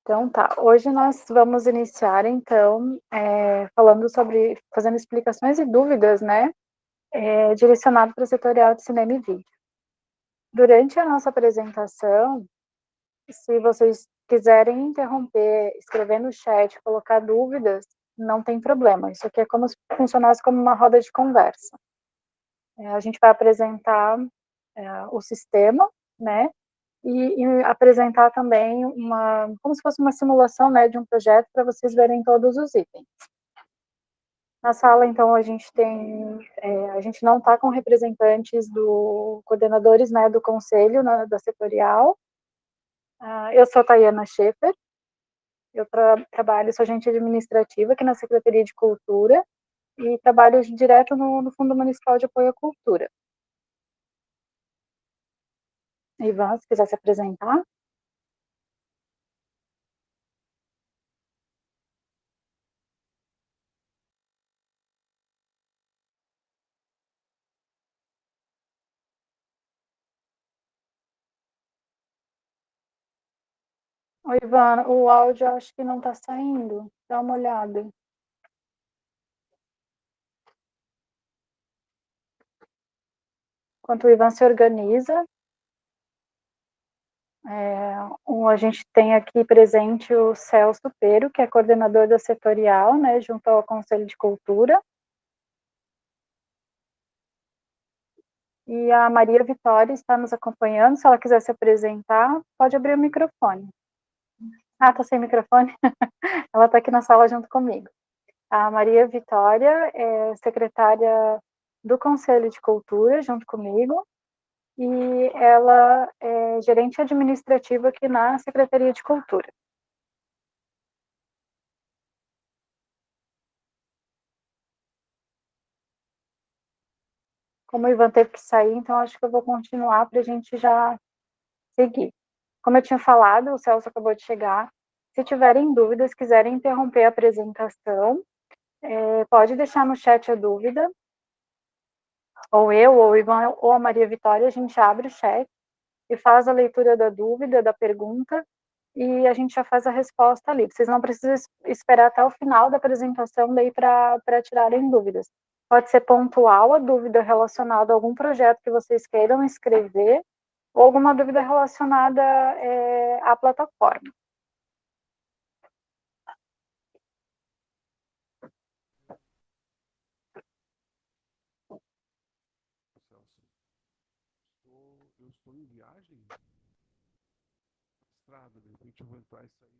Então tá, hoje nós vamos iniciar então, falando sobre fazendo explicações e dúvidas, né, direcionado para o setorial de cinema e vídeo. Durante a nossa apresentação, se vocês quiserem interromper, escrever no chat, colocar dúvidas, não tem problema, isso aqui é como se funcionasse como uma roda de conversa. A gente vai apresentar, o sistema, né, e apresentar também como se fosse uma simulação, né, de um projeto para vocês verem todos os itens. Na sala, então, a gente não está com representantes coordenadores, né, do conselho, né, da setorial. Eu sou Tayana Schaefer, eu trabalho, sou agente administrativa aqui na Secretaria de Cultura e trabalho direto no Fundo Municipal de Apoio à Cultura. Ivan, se quiser se apresentar. Oi, Ivan, o áudio acho que não está saindo. Dá uma olhada. Enquanto o Ivan se organiza, a gente tem aqui presente o Celso Pero, que é coordenador da setorial, né, junto ao Conselho de Cultura. E a Maria Vitória está nos acompanhando. Se ela quiser se apresentar, pode abrir o microfone. Ah, está sem microfone? Ela está aqui na sala junto comigo. A Maria Vitória é secretária do Conselho de Cultura, junto comigo, e ela é gerente administrativa aqui na Secretaria de Cultura. Como o Ivan teve que sair, então acho que eu vou continuar para a gente já seguir. Como eu tinha falado, o Celso acabou de chegar. Se tiverem dúvidas, quiserem interromper a apresentação, pode deixar no chat a dúvida, ou eu, ou o Ivan, ou a Maria Vitória, a gente abre o chat e faz a leitura da dúvida, da pergunta, e a gente já faz a resposta ali. Vocês não precisam esperar até o final da apresentação daí para tirarem dúvidas. Pode ser pontual a dúvida relacionada a algum projeto que vocês queiram escrever, ou alguma dúvida relacionada à plataforma. Eu estou em viagem, estrada, de repente eu vou entrar e sair.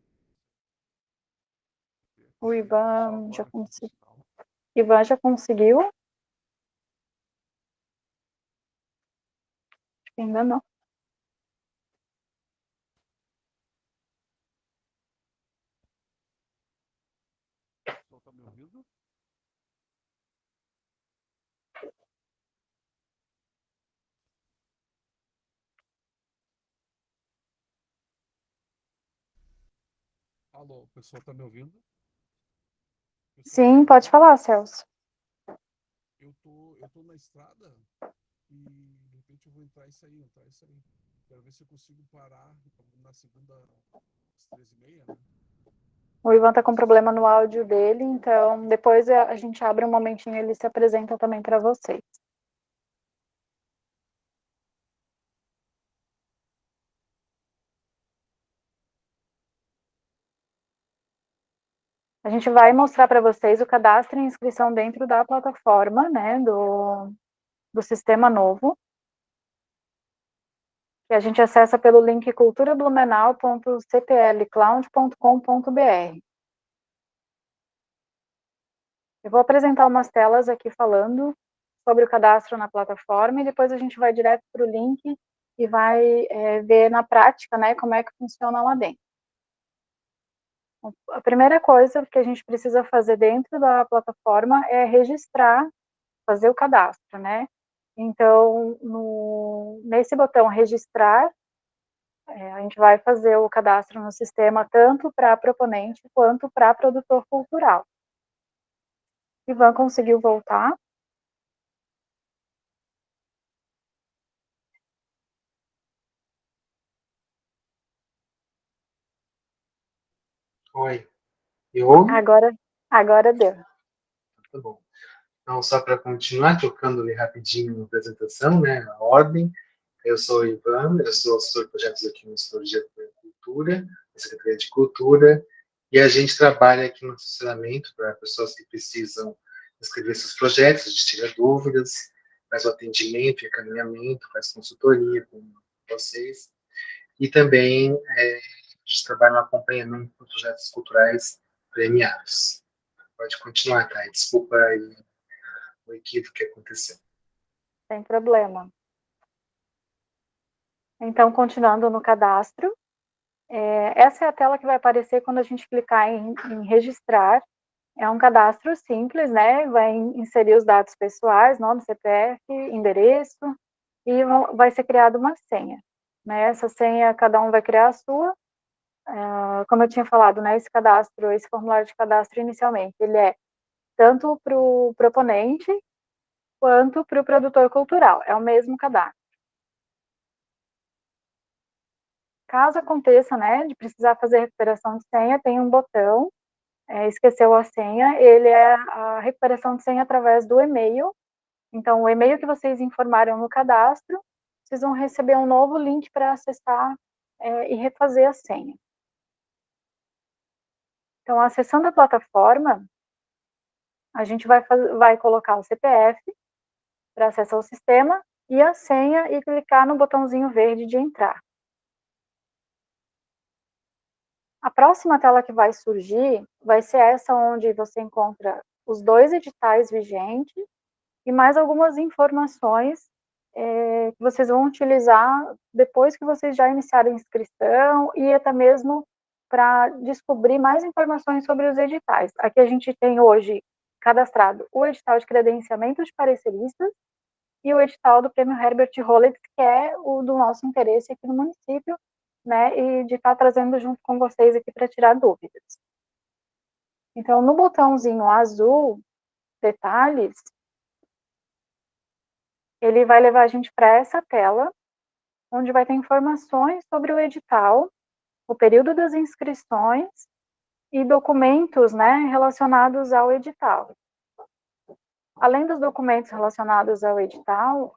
O Ivan já conseguiu. Sinal. Ivan já conseguiu? Ainda não. O pessoal está me ouvindo? Alô, o pessoal está me ouvindo? Pessoal, tá Sim, me pode ouvindo? falar, Celso. Eu tô na estrada e de repente eu vou entrar e sair, entrar e sair. Quero ver se eu consigo parar na segunda às 13h30, né? O Ivan tá com Nessa problema no segunda. áudio dele, então depois a gente abre um momentinho e ele se apresenta também para vocês. A gente vai mostrar para vocês o cadastro e inscrição dentro da plataforma, né, do sistema novo, que a gente acessa pelo link culturablumenau.cplcloud.com.br. Eu vou apresentar umas telas aqui falando sobre o cadastro na plataforma e depois a gente vai direto para o link e vai ver na prática, né, como é que funciona lá dentro. A primeira coisa que a gente precisa fazer dentro da plataforma é registrar, fazer o cadastro, né? Então, nesse botão registrar, a gente vai fazer o cadastro no sistema tanto para proponente quanto para produtor cultural. Ivan conseguiu voltar? Oi. Me ouve? Agora deu. Tá bom. Então, só para continuar, tocando ali rapidinho na apresentação, né, a ordem. Eu sou o Ivan, eu sou assessor de projetos aqui no Setor de Cultura, na Secretaria de Cultura, e a gente trabalha aqui no assessoramento para pessoas que precisam escrever seus projetos, a gente tira dúvidas, faz o atendimento e encaminhamento, faz consultoria com vocês, e também a gente trabalha no acompanhamento de projetos culturais premiados. Pode continuar, tá? Desculpa aí o equívoco que aconteceu. Sem problema. Então, continuando no cadastro, essa é a tela que vai aparecer quando a gente clicar em registrar. É um cadastro simples, né? Vai inserir os dados pessoais, nome, CPF, endereço, e vai ser criada uma senha. Né? Essa senha, cada um vai criar a sua. Como eu tinha falado, né? Esse formulário de cadastro inicialmente, ele é tanto para o proponente quanto para o produtor cultural. É o mesmo cadastro. Caso aconteça, né, de precisar fazer recuperação de senha, tem um botão, esqueceu a senha, ele é a recuperação de senha através do e-mail. Então, o e-mail que vocês informaram no cadastro, vocês vão receber um novo link para acessar e refazer a senha. Então, acessando a plataforma, a gente vai colocar o CPF para acesso ao sistema e a senha e clicar no botãozinho verde de entrar. A próxima tela que vai surgir vai ser essa onde você encontra os 2 editais vigentes e mais algumas informações que vocês vão utilizar depois que vocês já iniciarem a inscrição e até mesmo para descobrir mais informações sobre os editais. Aqui a gente tem hoje cadastrado o edital de credenciamento de pareceristas e o edital do Prêmio Herbert Rolex, que é o do nosso interesse aqui no município, né, e de estar trazendo junto com vocês aqui para tirar dúvidas. Então, no botãozinho azul, detalhes, ele vai levar a gente para essa tela, onde vai ter informações sobre o edital, o período das inscrições e documentos, né, relacionados ao edital. Além dos documentos relacionados ao edital,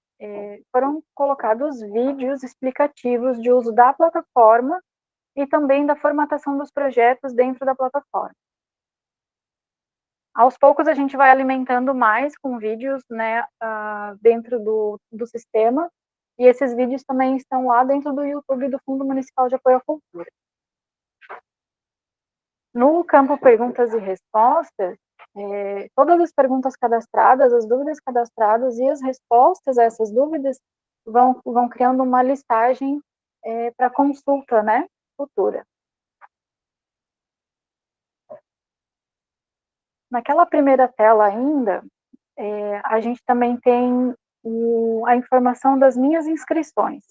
foram colocados vídeos explicativos de uso da plataforma e também da formatação dos projetos dentro da plataforma. Aos poucos a gente vai alimentando mais com vídeos, né, dentro do sistema, e esses vídeos também estão lá dentro do YouTube do Fundo Municipal de Apoio à Cultura. No campo perguntas e respostas, todas as perguntas cadastradas, as dúvidas cadastradas e as respostas a essas dúvidas vão criando uma listagem para consulta, né, futura. Naquela primeira tela ainda, a gente também tem a informação das minhas inscrições.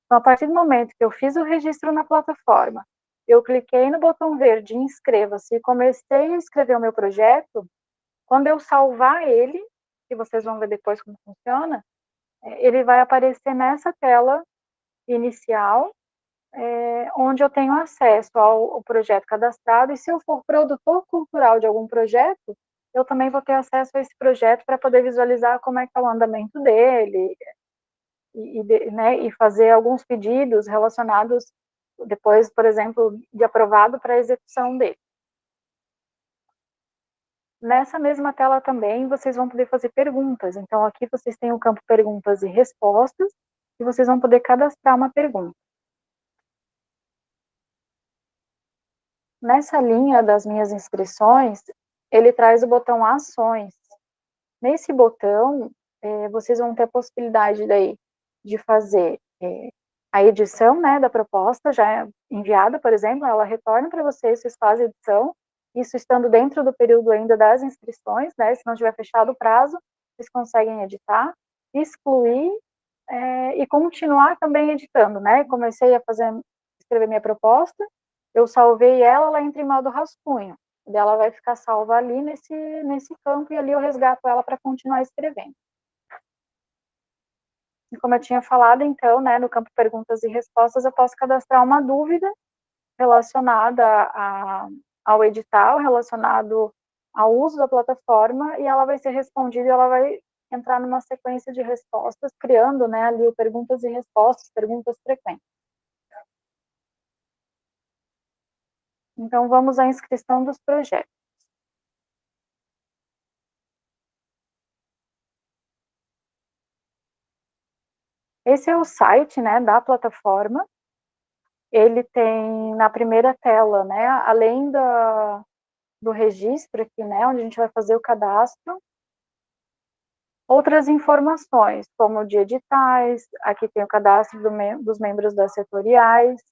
Então, a partir do momento que eu fiz o registro na plataforma, eu cliquei no botão verde inscreva-se e comecei a escrever o meu projeto, quando eu salvar ele, que vocês vão ver depois como funciona, ele vai aparecer nessa tela inicial, onde eu tenho acesso ao projeto cadastrado, e se eu for produtor cultural de algum projeto, eu também vou ter acesso a esse projeto para poder visualizar como é que está o andamento dele, né, e fazer alguns pedidos relacionados depois, por exemplo, de aprovado para a execução dele. Nessa mesma tela também, vocês vão poder fazer perguntas. Então, aqui vocês têm o campo perguntas e respostas, e vocês vão poder cadastrar uma pergunta. Nessa linha das minhas inscrições, ele traz o botão ações. Nesse botão, vocês vão ter a possibilidade daí de fazer a edição, né, da proposta já enviada, por exemplo, ela retorna para vocês, vocês fazem a edição, isso estando dentro do período ainda das inscrições, né, se não tiver fechado o prazo, vocês conseguem editar, excluir e continuar também editando, né, comecei a escrever minha proposta, eu salvei ela, ela entra em modo rascunho, ela vai ficar salva ali nesse campo, e ali eu resgato ela para continuar escrevendo. E como eu tinha falado, então, né, no campo perguntas e respostas, eu posso cadastrar uma dúvida relacionada ao edital relacionado ao uso da plataforma e ela vai ser respondida e ela vai entrar numa sequência de respostas, criando, né, ali o perguntas e respostas, perguntas frequentes. Então, vamos à inscrição dos projetos. Esse é o site, né, da plataforma. Ele tem na primeira tela, né, além do registro aqui, né, onde a gente vai fazer o cadastro, outras informações, como de editais, aqui tem o cadastro dos membros das setoriais,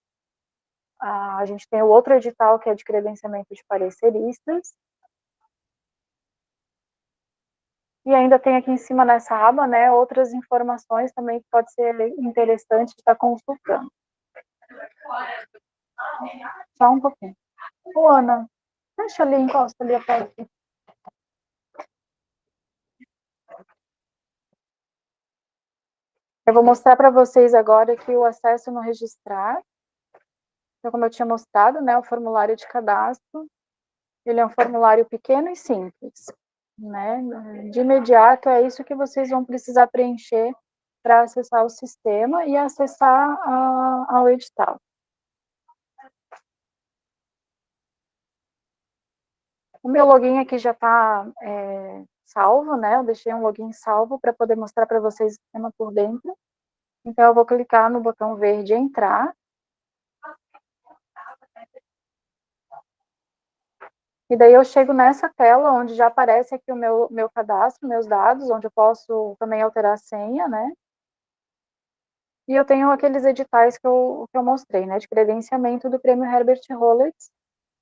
a gente tem o outro edital que é de credenciamento de pareceristas, e ainda tem aqui em cima nessa aba, né, outras informações também que pode ser interessante estar consultando. Só um pouquinho. Ô, Ana, deixa ali, encosta ali a porta. Eu vou mostrar para vocês agora aqui o acesso no registrar. Então, como eu tinha mostrado, né, o formulário de cadastro, ele é um formulário pequeno e simples, né? De imediato, é isso que vocês vão precisar preencher para acessar o sistema e acessar ao edital. O meu login aqui já está salvo, né? Eu deixei um login salvo para poder mostrar para vocês o sistema por dentro. Então, eu vou clicar no botão verde entrar. E daí eu chego nessa tela onde já aparece aqui o meu cadastro, meus dados, onde eu posso também alterar a senha, né? E eu tenho aqueles editais que eu mostrei, né? De credenciamento do Prêmio Herbert Rollins.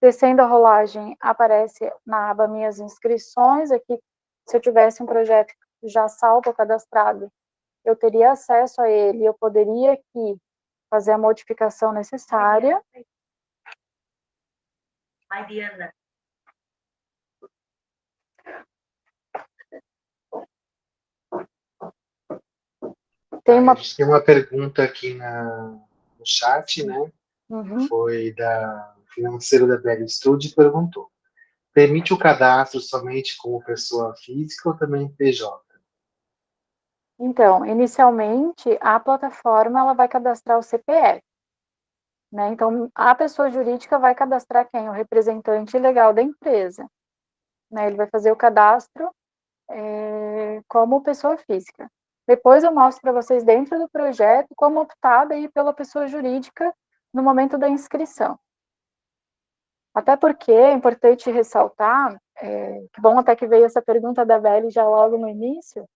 Descendo a rolagem, aparece na aba Minhas Inscrições. Aqui, se eu tivesse um projeto já salvo, cadastrado, eu teria acesso a ele, eu poderia aqui fazer a modificação necessária. Mariana. A gente tem uma pergunta aqui no chat, né? Uhum. Foi da financeira da BL Studio e perguntou: permite o cadastro somente como pessoa física ou também PJ? Então, inicialmente, a plataforma ela vai cadastrar o CPF. Né? Então, a pessoa jurídica vai cadastrar quem? O representante legal da empresa. Né? Ele vai fazer o cadastro como pessoa física. Depois eu mostro para vocês dentro do projeto como optar daí pela pessoa jurídica no momento da inscrição. Até porque é importante ressaltar, que bom até que veio essa pergunta da Beli já logo no início,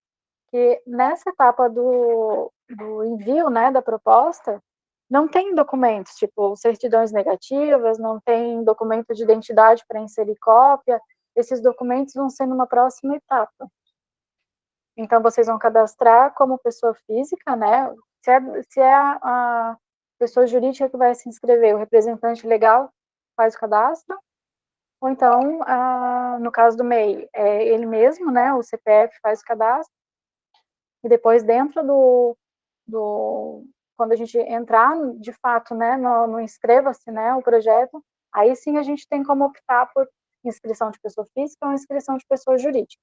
que nessa etapa do envio, né, da proposta, não tem documentos, tipo certidões negativas, não tem documento de identidade para inserir cópia, esses documentos vão ser numa próxima etapa. Então, vocês vão cadastrar como pessoa física, né? Se é a pessoa jurídica que vai se inscrever, o representante legal faz o cadastro, ou então, no caso do MEI, é ele mesmo, né? O CPF faz o cadastro, e depois dentro quando a gente entrar, de fato, né, no inscreva-se, né, o projeto, aí sim a gente tem como optar por inscrição de pessoa física ou inscrição de pessoa jurídica.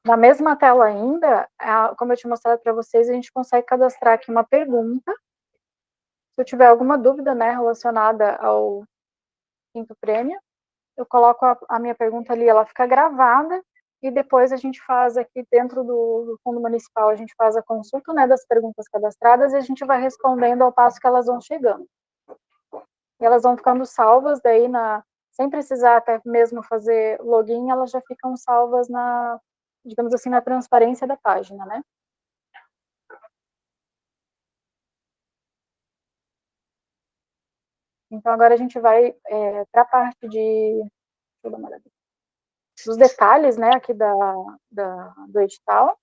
Na mesma tela ainda, como eu tinha mostrado para vocês, a gente consegue cadastrar aqui uma pergunta. Se eu tiver alguma dúvida, né, relacionada ao quinto prêmio, eu coloco a minha pergunta ali, ela fica gravada, e depois a gente faz aqui dentro do Fundo Municipal, a gente faz a consulta, né, das perguntas cadastradas e a gente vai respondendo ao passo que elas vão chegando. E elas vão ficando salvas daí sem precisar até mesmo fazer login, elas já ficam salvas digamos assim, na transparência da página, né? Então agora a gente vai para a parte dos detalhes, né, aqui do edital.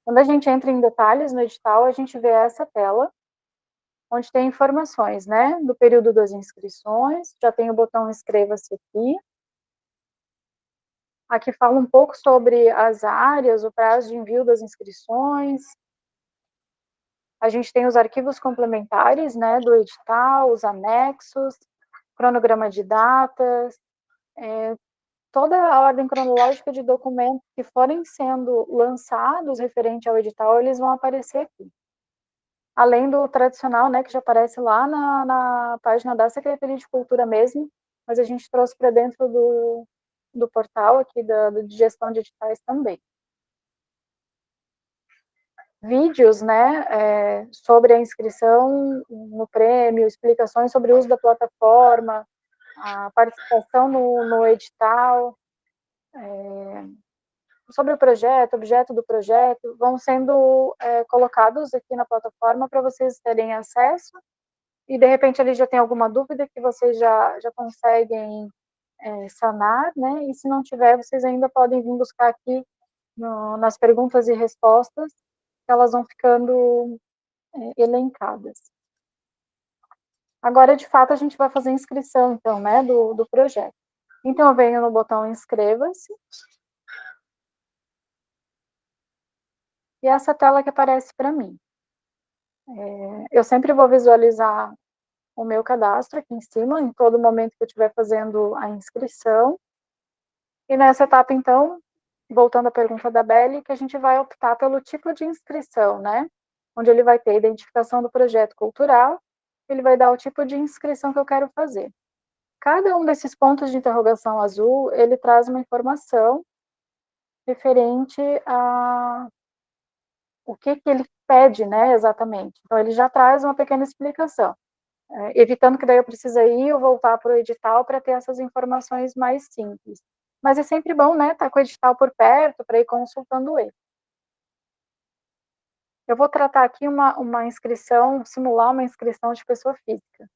Quando a gente entra em detalhes no edital, a gente vê essa tela, onde tem informações, né, do período das inscrições, já tem o botão inscreva-se aqui. Aqui fala um pouco sobre as áreas, o prazo de envio das inscrições. A gente tem os arquivos complementares, né, do edital, os anexos, cronograma de datas, toda a ordem cronológica de documentos que forem sendo lançados referente ao edital, eles vão aparecer aqui. Além do tradicional, né, que já aparece lá na página da Secretaria de Cultura mesmo, mas a gente trouxe para dentro do portal aqui de gestão de editais também. Vídeos, né, sobre a inscrição no prêmio, explicações sobre o uso da plataforma, a participação no edital, sobre o projeto, objeto do projeto, vão sendo colocados aqui na plataforma para vocês terem acesso, e de repente ali já tem alguma dúvida que vocês já conseguem sanar, né, e se não tiver, vocês ainda podem vir buscar aqui nas perguntas e respostas, que elas vão ficando elencadas. Agora, de fato, a gente vai fazer a inscrição, então, né, do projeto. Então, eu venho no botão inscreva-se. E essa tela que aparece para mim. Eu sempre vou visualizar o meu cadastro aqui em cima, em todo momento que eu estiver fazendo a inscrição. E nessa etapa, então, voltando à pergunta da Beli, que a gente vai optar pelo tipo de inscrição, né? Onde ele vai ter a identificação do projeto cultural, ele vai dar o tipo de inscrição que eu quero fazer. Cada um desses pontos de interrogação azul, ele traz uma informação referente a o que ele pede, né, exatamente. Então, ele já traz uma pequena explicação, evitando que daí eu precise ir ou voltar para o edital para ter essas informações mais simples. Mas é sempre bom, né, estar com o edital por perto para ir consultando ele. Eu vou tratar aqui uma inscrição, simular uma inscrição de pessoa física,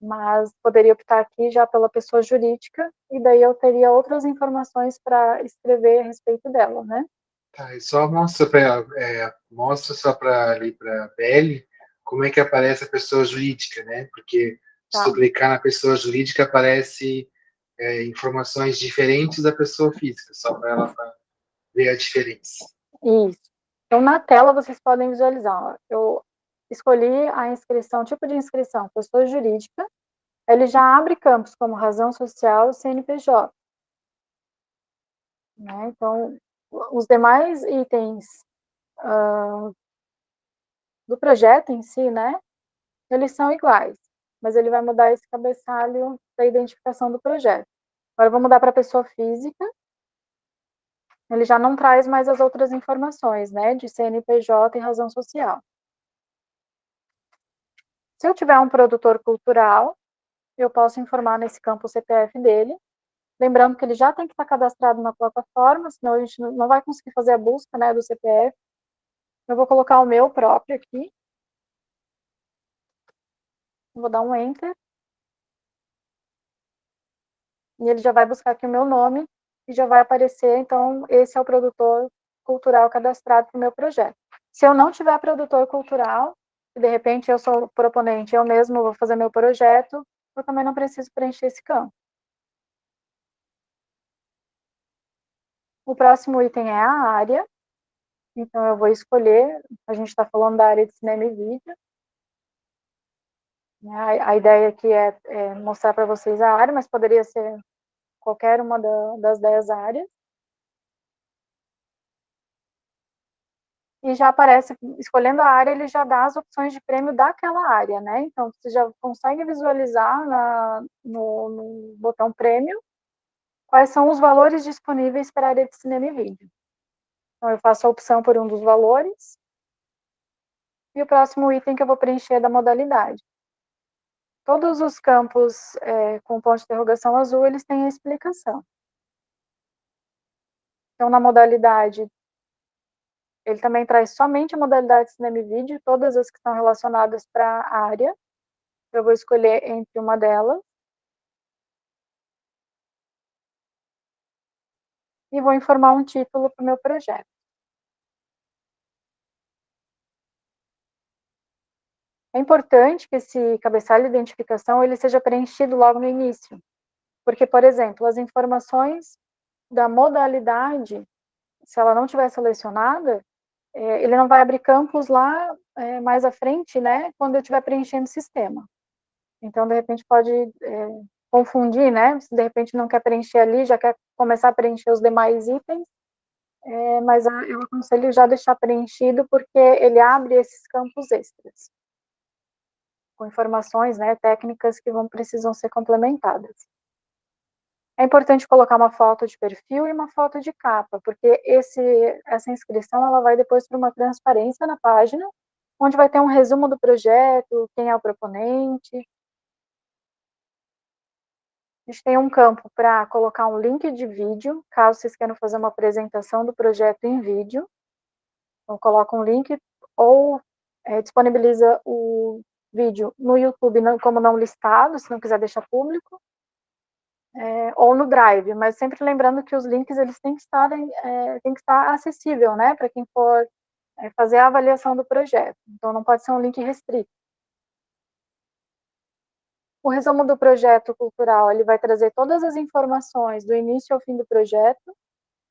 mas poderia optar aqui já pela pessoa jurídica, e daí eu teria outras informações para escrever a respeito dela, né? Tá, e só mostra só para ali para a Beli como é que aparece a pessoa jurídica, né? Porque se tu clicar na pessoa jurídica aparece informações diferentes da pessoa física, só para ela ver a diferença. Isso. Então, na tela, vocês podem visualizar. Ó, eu escolhi a inscrição, tipo de inscrição, pessoa jurídica. Ele já abre campos como razão social e CNPJ. Né? Então, os demais itens do projeto em si, né, eles são iguais, mas ele vai mudar esse cabeçalho da identificação do projeto. Agora, eu vou mudar para pessoa física. Ele já não traz mais as outras informações, né, de CNPJ e razão social. Se eu tiver um produtor cultural, eu posso informar nesse campo o CPF dele, lembrando que ele já tem que estar cadastrado na plataforma, senão a gente não vai conseguir fazer a busca, né, do CPF. Eu vou colocar o meu próprio aqui. Vou dar um Enter. E ele já vai buscar aqui o meu nome e já vai aparecer, então, esse é o produtor cultural cadastrado para o meu projeto. Se eu não tiver produtor cultural, e de repente eu sou proponente, eu mesmo vou fazer meu projeto, eu também não preciso preencher esse campo. O próximo item é a área, então eu vou escolher, a gente está falando da área de cinema e vídeo. A ideia aqui é mostrar para vocês a área, mas poderia ser qualquer uma das 10 áreas. E já aparece, escolhendo a área, ele já dá as opções de prêmio daquela área, né? Então, você já consegue visualizar no botão prêmio quais são os valores disponíveis para a área de cinema e vídeo. Então, eu faço a opção por um dos valores, e o próximo item que eu vou preencher é da modalidade. Todos os campos com ponto de interrogação azul, eles têm a explicação. Então, na modalidade, ele também traz somente a modalidade de cinema e vídeo, todas as que estão relacionadas para a área. Eu vou escolher entre uma delas. E vou informar um título para o meu projeto. É importante que esse cabeçalho de identificação ele seja preenchido logo no início, porque, por exemplo, as informações da modalidade, se ela não estiver selecionada, ele não vai abrir campos lá mais à frente, né, quando eu estiver preenchendo o sistema. Então, de repente, pode confundir, né, se de repente não quer preencher ali, já quer começar a preencher os demais itens, mas eu aconselho já deixar preenchido, porque ele abre esses campos extras, com informações, né, técnicas que precisam ser complementadas. É importante colocar uma foto de perfil e uma foto de capa, porque essa inscrição ela vai depois para uma transparência na página, onde vai ter um resumo do projeto, quem é o proponente. A gente tem um campo para colocar um link de vídeo, caso vocês queiram fazer uma apresentação do projeto em vídeo. Então, coloca um link ou disponibiliza o vídeo no YouTube como não listado, se não quiser deixar público, ou no Drive, mas sempre lembrando que os links eles têm que estar acessível, né, para quem for fazer a avaliação do projeto. Então, não pode ser um link restrito. O resumo do projeto cultural, ele vai trazer todas as informações do início ao fim do projeto.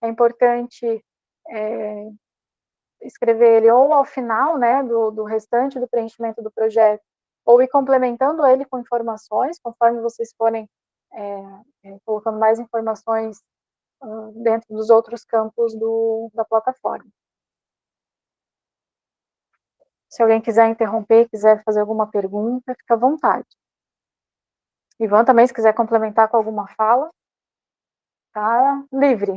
É importante escrever ele ou ao final, né, do restante do preenchimento do projeto, ou ir complementando ele com informações, conforme vocês forem colocando mais informações dentro dos outros campos da plataforma. Se alguém quiser interromper, quiser fazer alguma pergunta, fica à vontade. Ivan também, se quiser complementar com alguma fala, tá livre.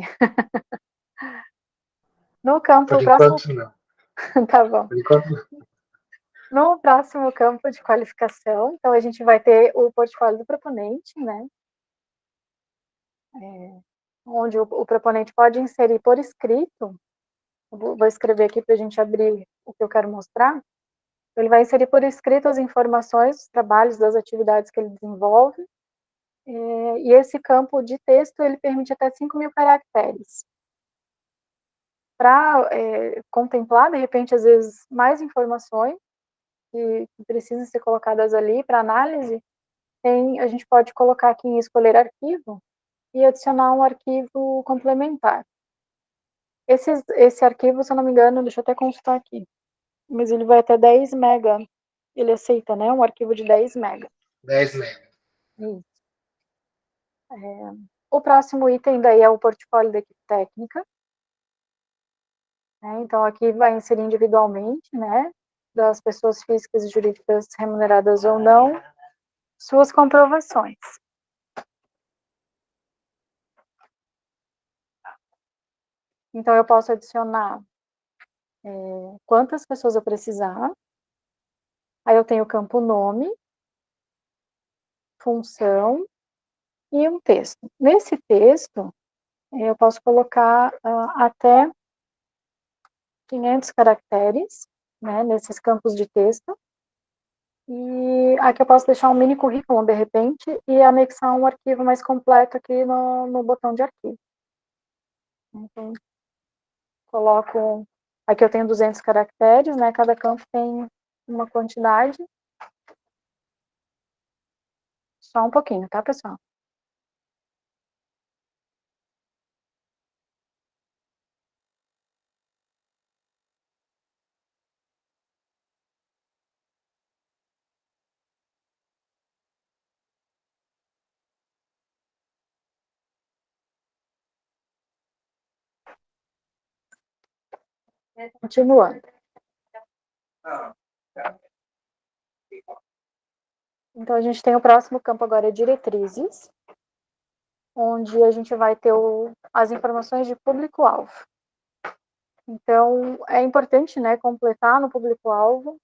No campo, Por o próximo... enquanto, não. Tá bom. Por enquanto, não. No próximo campo de qualificação, então a gente vai ter o portfólio do proponente, né? Onde o proponente pode inserir por escrito, vou escrever aqui para a gente abrir o que eu quero mostrar. Ele vai inserir por escrito as informações, os trabalhos, das atividades que ele desenvolve, e esse campo de texto, ele permite até 5.000 caracteres. Para contemplar, de repente, às vezes, mais informações que precisam ser colocadas ali para análise, a gente pode colocar aqui em escolher arquivo e adicionar um arquivo complementar. Esse arquivo, se eu não me engano, deixa eu até consultar aqui, mas ele vai até 10 mega, ele aceita, né, um arquivo de 10 mega. 10 mega. Isso. O próximo item daí é o portfólio da equipe técnica. Então, aqui vai inserir individualmente, né, das pessoas físicas e jurídicas remuneradas ou não, suas comprovações. Então, eu posso adicionar quantas pessoas eu precisar. Aí eu tenho o campo nome, função e um texto. Nesse texto, eu posso colocar até 500 caracteres, né, nesses campos de texto. E aqui eu posso deixar um mini currículo, de repente, e anexar um arquivo mais completo aqui no botão de arquivo. Então, coloco... Aqui eu tenho 200 caracteres, né? Cada campo tem uma quantidade. Só um pouquinho, tá, pessoal? Continuando. Então, a gente tem o próximo campo agora, diretrizes, onde a gente vai ter as informações de público-alvo. Então, é importante, né, completar no público-alvo,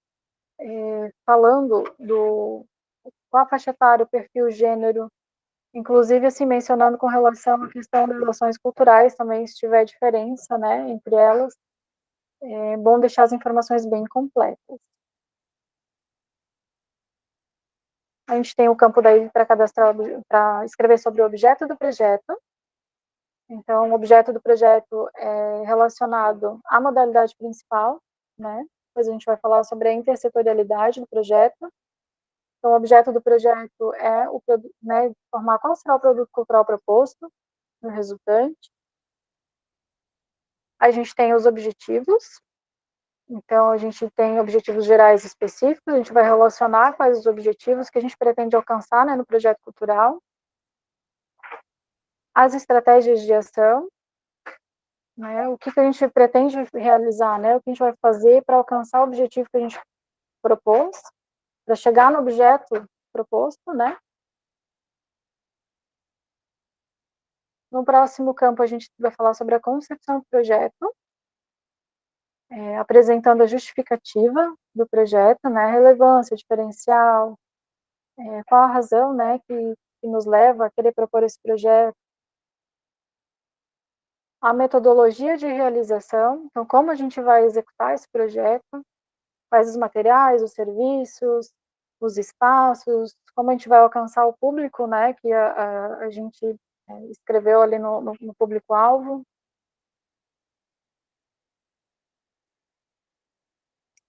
falando qual a faixa etária, o perfil, gênero, inclusive, assim, mencionando com relação à questão das relações culturais também, se tiver diferença, né, entre elas, é bom deixar as informações bem completas. A gente tem o campo daí para cadastrar, para escrever sobre o objeto do projeto. Então, o objeto do projeto é relacionado à modalidade principal, né? Depois a gente vai falar sobre a intersetorialidade do projeto. Então, o objeto do projeto é né, informar qual será o produto cultural proposto no resultante. A gente tem os objetivos, Então, a gente tem objetivos gerais específicos, a gente vai relacionar quais os objetivos que a gente pretende alcançar, né, no projeto cultural, as estratégias de ação, né, o que a gente pretende realizar, né, o que a gente vai fazer para alcançar o objetivo que a gente propôs, para chegar no objeto proposto, né. No próximo campo, a gente vai falar sobre a concepção do projeto, apresentando a justificativa do projeto, né, a relevância, diferencial, qual a razão, né, que nos leva a querer propor esse projeto, a metodologia de realização, então como a gente vai executar esse projeto, quais os materiais, os serviços, os espaços, como a gente vai alcançar o público, né, que a gente escreveu ali no público-alvo.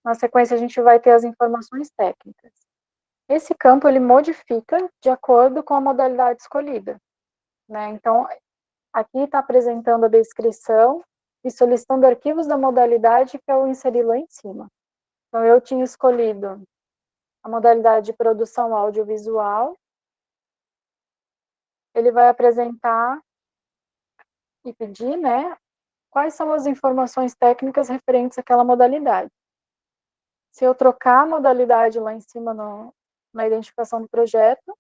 Na sequência, a gente vai ter as informações técnicas. Esse campo, ele modifica de acordo com a modalidade escolhida, né? Então, aqui está apresentando a descrição e solicitando arquivos da modalidade que eu inseri lá em cima. Então, eu tinha escolhido a modalidade de produção audiovisual. Ele vai apresentar e pedir, né, quais são as informações técnicas referentes àquela modalidade. Se eu trocar a modalidade lá em cima na identificação do projeto,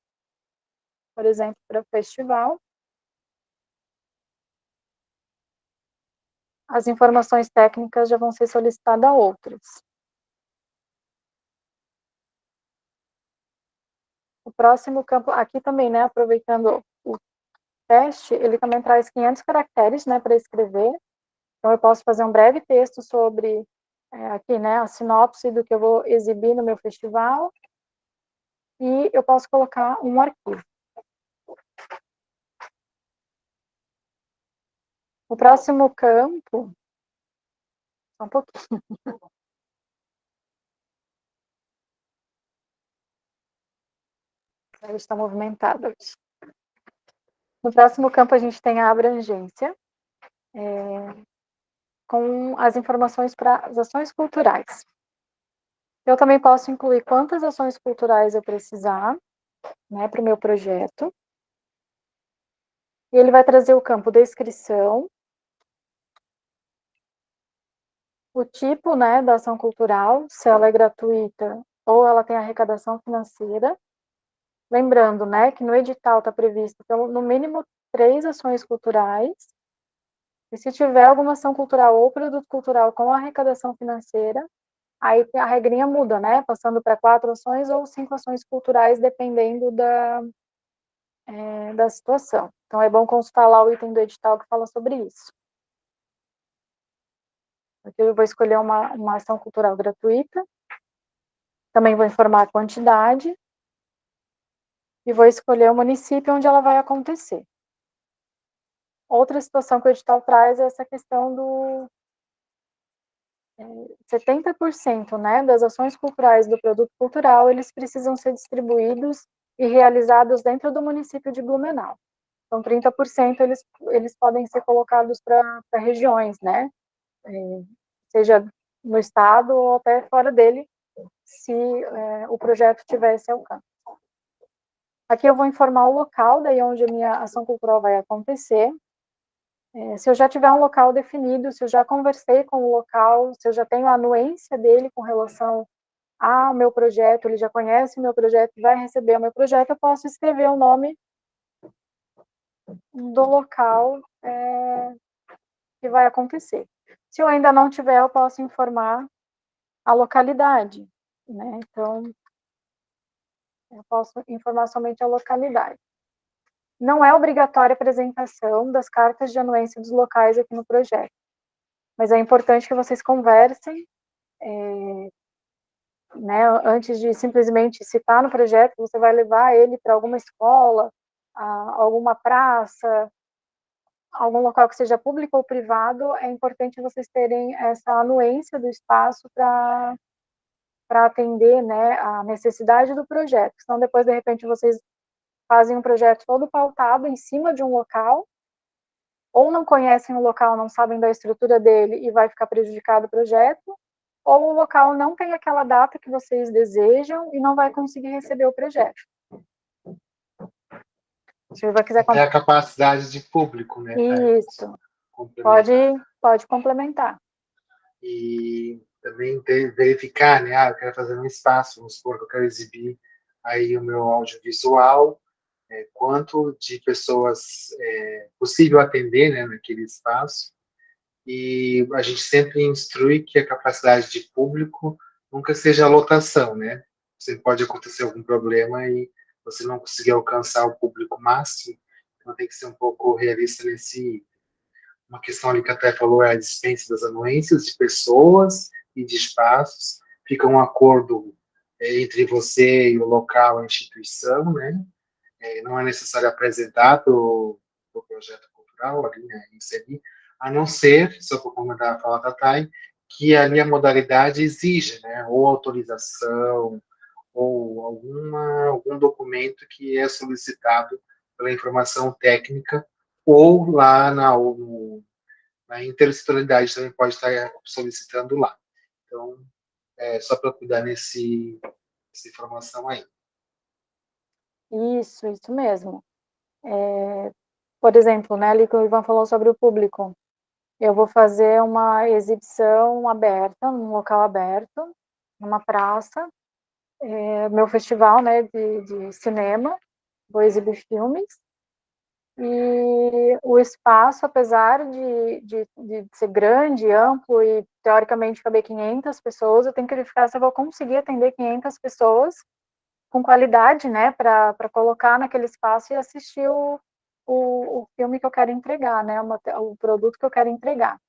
por exemplo, para festival, as informações técnicas já vão ser solicitadas a outros. O próximo campo, aqui também, né, aproveitando o teste, ele também traz 500 caracteres, né, para escrever. Então, eu posso fazer um breve texto sobre, aqui, né, a sinopse do que eu vou exibir no meu festival, e eu posso colocar um arquivo. O próximo campo, só um pouquinho. Ele está movimentado hoje. No próximo campo, a gente tem a abrangência, com as informações para as ações culturais. Eu também posso incluir quantas ações culturais eu precisar, né, para o meu projeto. E ele vai trazer o campo descrição, o tipo, né, da ação cultural, se ela é gratuita ou ela tem arrecadação financeira. Lembrando, né, que no edital está previsto no mínimo 3 ações culturais. E se tiver alguma ação cultural ou produto cultural com arrecadação financeira, aí a regrinha muda, né? Passando para 4 ações ou 5 ações culturais, dependendo da situação. Então, é bom consultar lá o item do edital que fala sobre isso. Aqui eu vou escolher uma ação cultural gratuita. Também vou informar a quantidade. E vou escolher o município onde ela vai acontecer. Outra situação que o edital traz é essa questão do 70%, né, das ações culturais do produto cultural, eles precisam ser distribuídos e realizados dentro do município de Blumenau. Então, 30% eles podem ser colocados para regiões, né, seja no estado ou até fora dele, se o projeto tiver esse alcance. Aqui eu vou informar o local, daí onde a minha ação cultural vai acontecer. Se eu já tiver um local definido, se eu já conversei com o local, se eu já tenho a anuência dele com relação ao meu projeto, ele já conhece o meu projeto, vai receber o meu projeto, eu posso escrever o nome do local que vai acontecer. Se eu ainda não tiver, eu posso informar a localidade, né? Então, eu posso informar somente a localidade. Não é obrigatória a apresentação das cartas de anuência dos locais aqui no projeto, mas é importante que vocês conversem, né, antes de simplesmente citar no projeto, você vai levar ele para alguma escola, alguma praça, algum local que seja público ou privado, é importante vocês terem essa anuência do espaço para atender, né, a necessidade do projeto, senão depois, de repente, vocês fazem um projeto todo pautado em cima de um local, ou não conhecem o local, não sabem da estrutura dele e vai ficar prejudicado o projeto, ou o local não tem aquela data que vocês desejam e não vai conseguir receber o projeto. Se o Ivan quiser É a capacidade de público, né? Isso, pode complementar. E também verificar, né? Eu quero fazer um espaço, vamos supor que eu quero exibir aí o meu audiovisual, quanto de pessoas é possível atender, né, naquele espaço. E a gente sempre instrui que a capacidade de público nunca seja a lotação, né? Você pode acontecer algum problema e você não conseguir alcançar o público máximo, então tem que ser um pouco realista nesse. Uma questão ali que até falou é a dispensa das anuências de pessoas e de espaços. Fica um acordo entre você e o local, a instituição, né? Não é necessário apresentar para o pro projeto cultural, ali, né, inserir, a não ser, só por comentar a fala da Thay, que ali a modalidade exige, né, ou autorização, ou algum documento que é solicitado pela informação técnica, ou lá na intersetorialidade também pode estar solicitando lá. Então, só para cuidar nessa informação aí. Isso mesmo. Por exemplo, né, ali que o Ivan falou sobre o público. Eu vou fazer uma exibição aberta, num local aberto, numa praça, meu festival, né, de cinema, vou exibir filmes, e o espaço, apesar de ser grande, amplo e teoricamente caber 500 pessoas, eu tenho que verificar se eu vou conseguir atender 500 pessoas com qualidade, né, para colocar naquele espaço e assistir o filme que eu quero entregar, né, o produto que eu quero entregar.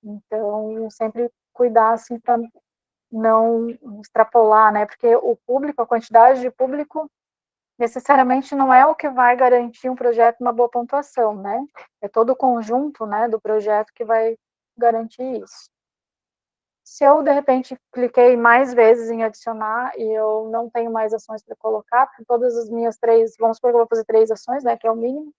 Então, sempre cuidar, assim, para não extrapolar, né, porque o público, a quantidade de público, necessariamente não é o que vai garantir um projeto uma boa pontuação, né, é todo o conjunto, né, do projeto que vai garantir isso. Se eu, de repente, cliquei mais vezes em adicionar e eu não tenho mais ações para colocar, porque todas as minhas 3, vamos supor que eu vou fazer 3 ações, né, que é o mínimo,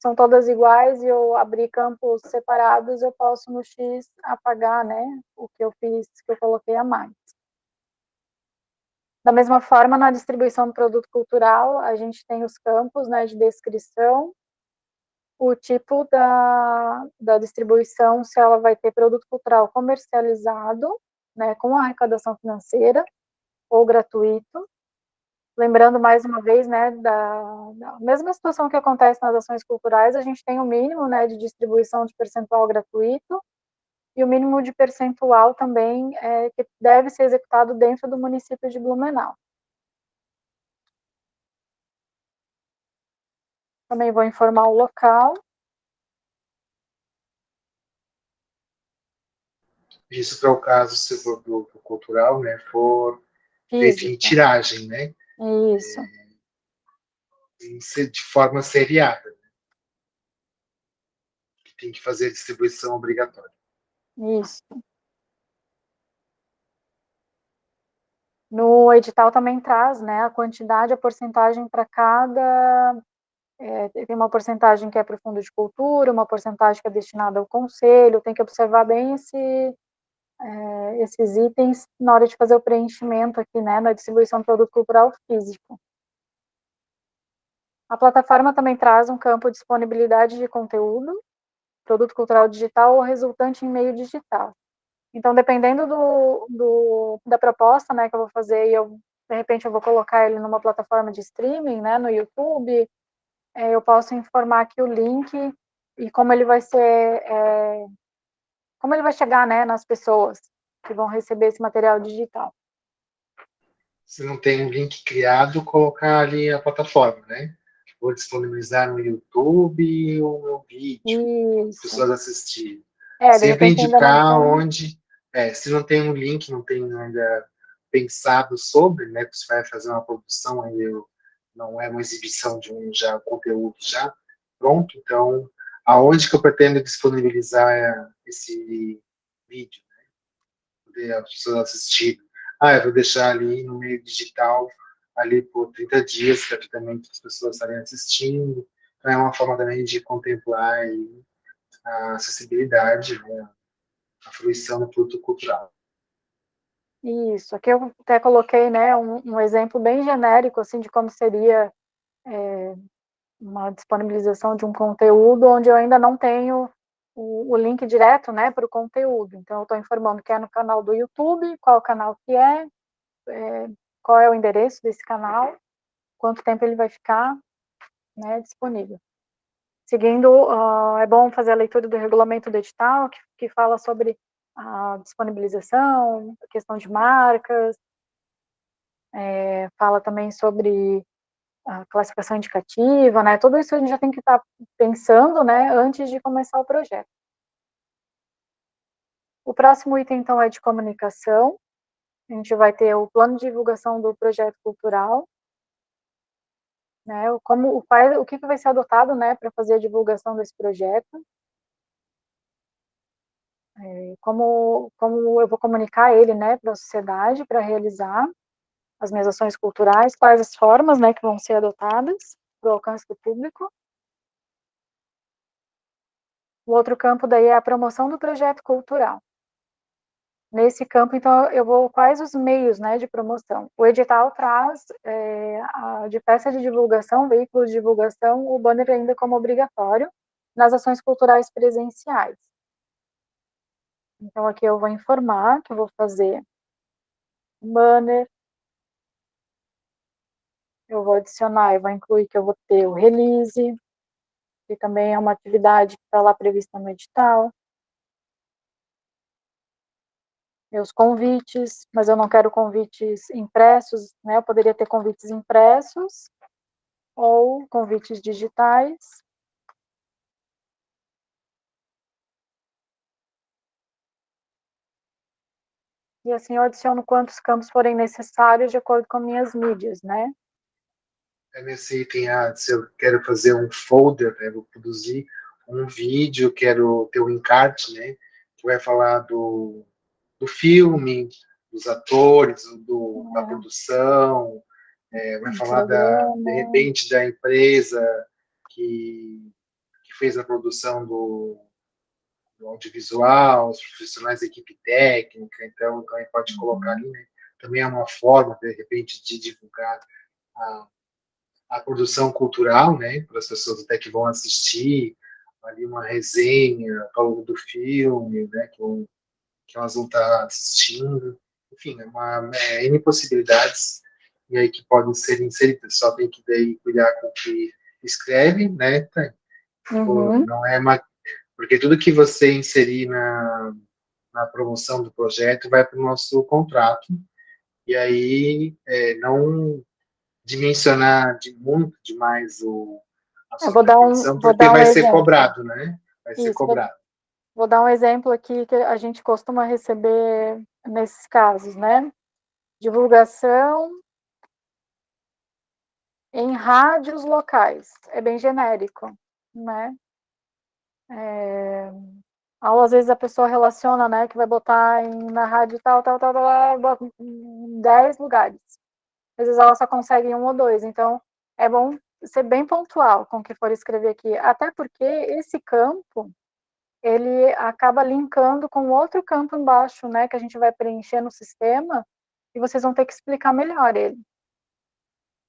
são todas iguais e eu abri campos separados, eu posso no X apagar, né, o que eu fiz, que eu coloquei a mais. Da mesma forma, na distribuição do produto cultural, a gente tem os campos, né, de descrição, o tipo da distribuição, se ela vai ter produto cultural comercializado, né, com arrecadação financeira, ou gratuito. Lembrando mais uma vez, né, da mesma situação que acontece nas ações culturais, a gente tem o mínimo, né, de distribuição de percentual gratuito e o mínimo de percentual também que deve ser executado dentro do município de Blumenau. Também vou informar o local. Isso para o caso, se o produto cultural, né, for feito em Física. tiragem, né? Isso. De forma seriada, né? Que tem que fazer a distribuição obrigatória. Isso. No edital também traz, né, a quantidade, a porcentagem para cada. Tem uma porcentagem que é para o fundo de cultura, uma porcentagem que é destinada ao conselho, tem que observar bem esses itens na hora de fazer o preenchimento aqui, né, na distribuição do produto cultural físico. A plataforma também traz um campo de disponibilidade de conteúdo, produto cultural digital ou resultante em meio digital. Então, dependendo da proposta, né, que eu vou fazer, e de repente eu vou colocar ele numa plataforma de streaming, né, no YouTube, eu posso informar aqui o link e como ele vai ser, como ele vai chegar, né, nas pessoas que vão receber esse material digital. Se não tem um link criado, colocar ali a plataforma, né? Vou disponibilizar no YouTube o meu vídeo, Isso. pessoas assistirem. De Sempre repente ainda não indicar tem. onde, se não tem um link, não tem ainda pensado sobre, né? Que você vai fazer uma produção, ainda não é uma exibição de um já conteúdo já pronto, então aonde que eu pretendo disponibilizar esse vídeo, né? Poder as pessoas assistirem. Eu vou deixar ali no meio digital, ali por 30 dias, para que também as pessoas estarem assistindo. Então, é uma forma também de contemplar aí a acessibilidade, né, a fruição do produto cultural. Isso, aqui eu até coloquei, né, um exemplo bem genérico, assim, de como seria uma disponibilização de um conteúdo onde eu ainda não tenho o link direto, né, para o conteúdo. Então, eu estou informando que é no canal do YouTube, qual canal que qual é o endereço desse canal, quanto tempo ele vai ficar, né, disponível. Seguindo, é bom fazer a leitura do regulamento do edital, que fala sobre a disponibilização, a questão de marcas, fala também sobre a classificação indicativa, né? Tudo isso a gente já tem que estar pensando, né, antes de começar o projeto. O próximo item, então, é de comunicação. A gente vai ter o plano de divulgação do projeto cultural, né? O que vai ser adotado, né, para fazer a divulgação desse projeto. Como eu vou comunicar ele, né, para a sociedade, para realizar as minhas ações culturais, quais as formas, né, que vão ser adotadas para o alcance do público. O outro campo daí é a promoção do projeto cultural. Nesse campo, então, quais os meios, né, de promoção? O edital traz, de peça de divulgação, veículo de divulgação, o banner ainda como obrigatório nas ações culturais presenciais. Então, aqui eu vou informar que eu vou fazer banner, eu vou adicionar, eu vou incluir que eu vou ter o release, que também é uma atividade que está lá prevista no edital. Meus convites, mas eu não quero convites impressos, né? Eu poderia ter convites impressos ou convites digitais. E assim eu adiciono quantos campos forem necessários de acordo com minhas mídias, né? Nesse item, se eu quero fazer um folder, né, vou produzir um vídeo, quero ter um encarte, né, que vai falar do filme, dos atores, da produção, vai falar de repente da empresa que fez a produção do audiovisual, os profissionais da equipe técnica, então também pode colocar ali, né? Também é uma forma, de repente, de divulgar a, a produção cultural, né? Para as pessoas até que vão assistir, ali uma resenha falando do filme, né? Que elas vão estar assistindo. Enfim, N possibilidades e aí que podem ser inseridas. Só tem que daí cuidar com o que escreve, né? Não é uma porque tudo que você inserir na promoção do projeto vai para o nosso contrato, e aí não dimensionar muito demais a Eu sua pretensão, vou porque dar um vai ser exemplo. cobrado, né? Vai ser Isso, cobrado. vou dar um exemplo aqui que a gente costuma receber nesses casos, né? Divulgação em rádios locais. É bem genérico, né? Às vezes a pessoa relaciona, né, que vai botar na rádio tal, tal, tal, tal, bota em 10 lugares. Às vezes ela só consegue em um ou dois. Então, é bom ser bem pontual com o que for escrever aqui. Até porque esse campo, ele acaba linkando com outro campo embaixo, né, que a gente vai preencher no sistema, e vocês vão ter que explicar melhor ele.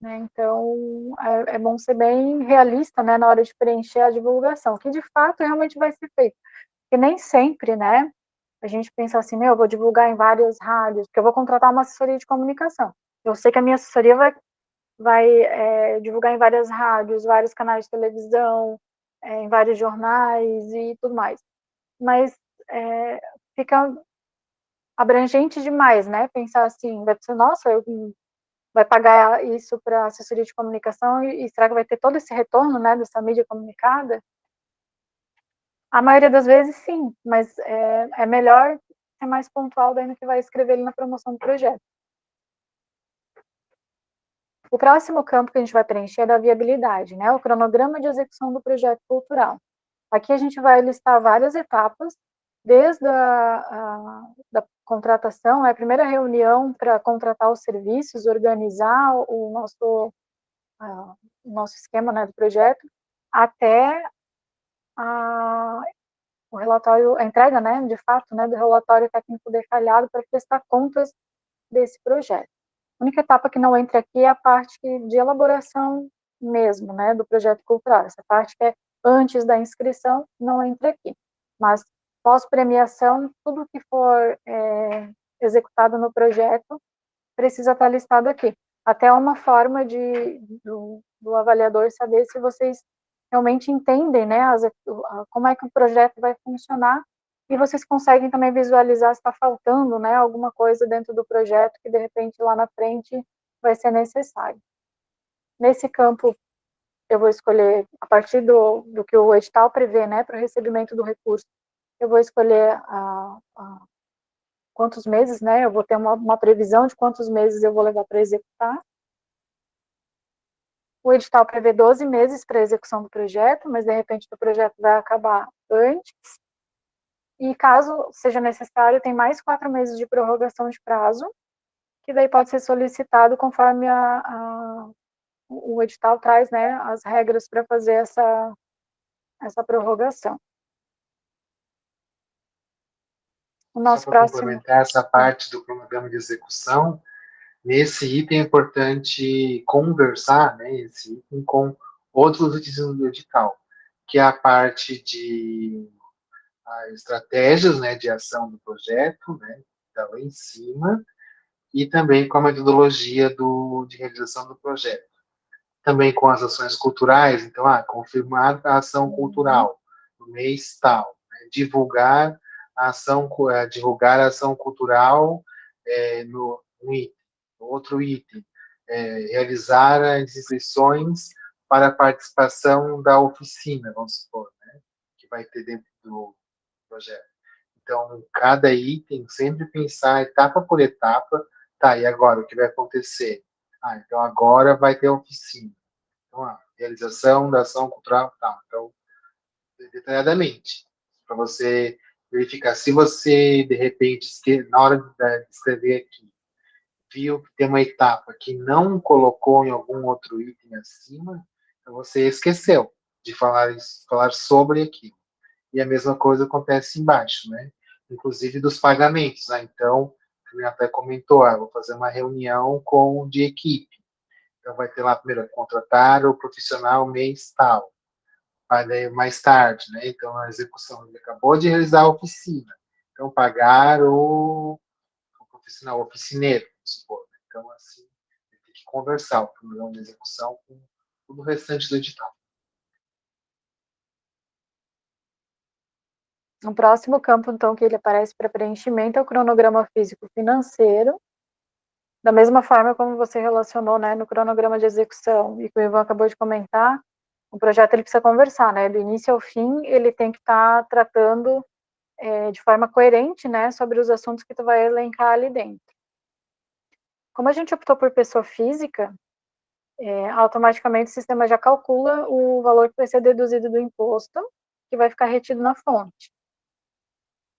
Né? Então, é bom ser bem realista, né, na hora de preencher a divulgação, que de fato realmente vai ser feito. Porque nem sempre, né, a gente pensa assim, eu vou divulgar em várias rádios, porque eu vou contratar uma assessoria de comunicação. Eu sei que a minha assessoria vai divulgar em várias rádios, vários canais de televisão, em vários jornais e tudo mais. Mas fica abrangente demais, né? Pensar assim, vai ser, nossa, vai pagar isso para assessoria de comunicação e será que vai ter todo esse retorno, né, dessa mídia comunicada? A maioria das vezes, sim, mas é melhor ser mais pontual daí no que vai escrever ele na promoção do projeto. O próximo campo que a gente vai preencher é da viabilidade, né? O cronograma de execução do projeto cultural. Aqui a gente vai listar várias etapas, desde da contratação, a primeira reunião para contratar os serviços, organizar o nosso esquema, né, do projeto, até o relatório, a entrega, né, de fato, né, do relatório técnico detalhado para prestar contas desse projeto. A única etapa que não entra aqui é a parte de elaboração mesmo, né, do projeto cultural. Essa parte que é antes da inscrição não entra aqui. Mas pós-premiação, tudo que for executado no projeto precisa estar listado aqui. Até uma forma do avaliador saber se vocês realmente entendem, né, como é que o projeto vai funcionar, e vocês conseguem também visualizar se está faltando, né, alguma coisa dentro do projeto que, de repente, lá na frente vai ser necessário. Nesse campo, eu vou escolher, a partir do que o edital prevê, né, para o recebimento do recurso, eu vou escolher quantos meses, né, eu vou ter uma previsão de quantos meses eu vou levar para executar. O edital prevê 12 meses para a execução do projeto, mas de repente o projeto vai acabar antes. E caso seja necessário, tem mais 4 meses de prorrogação de prazo, que daí pode ser solicitado conforme o edital traz, né, as regras para fazer essa prorrogação. O nosso Só para próximo... complementar essa parte do cronograma de execução, nesse item é importante conversar, né, esse item com outros itens do edital, que é a parte de estratégias, né, de ação do projeto, né, está lá em cima, e também com a metodologia de realização do projeto. Também com as ações culturais, então, confirmar a ação cultural no mês tal, né, divulgar divulgar a ação cultural no item. Outro item, realizar as inscrições para a participação da oficina, vamos supor, né, que vai ter dentro do projeto. Então, cada item, sempre pensar etapa por etapa, tá, e agora, o que vai acontecer? Então agora vai ter oficina. Então, realização da ação cultural, tá, então, detalhadamente, para você verificar. Se você, de repente, na hora de escrever aqui, viu que tem uma etapa que não colocou em algum outro item acima, então você esqueceu de falar sobre aquilo. E a mesma coisa acontece embaixo, né? Inclusive dos pagamentos. Então, ele até comentou, vou fazer uma reunião de equipe. Então, vai ter lá primeiro contratar o profissional mês tal. Daí, mais tarde, né? Então, a execução, ele acabou de realizar a oficina. Então, pagar o profissional, o oficineiro, supor. Então, assim, tem que conversar o programa de execução com todo o restante do edital. O próximo campo, então, que ele aparece para preenchimento é o cronograma físico-financeiro. Da mesma forma como você relacionou, né, no cronograma de execução e que o Ivan acabou de comentar, o projeto ele precisa conversar, né, do início ao fim, ele tem que estar tratando de forma coerente, né, sobre os assuntos que tu vai elencar ali dentro. Como a gente optou por pessoa física, automaticamente o sistema já calcula o valor que vai ser deduzido do imposto, que vai ficar retido na fonte.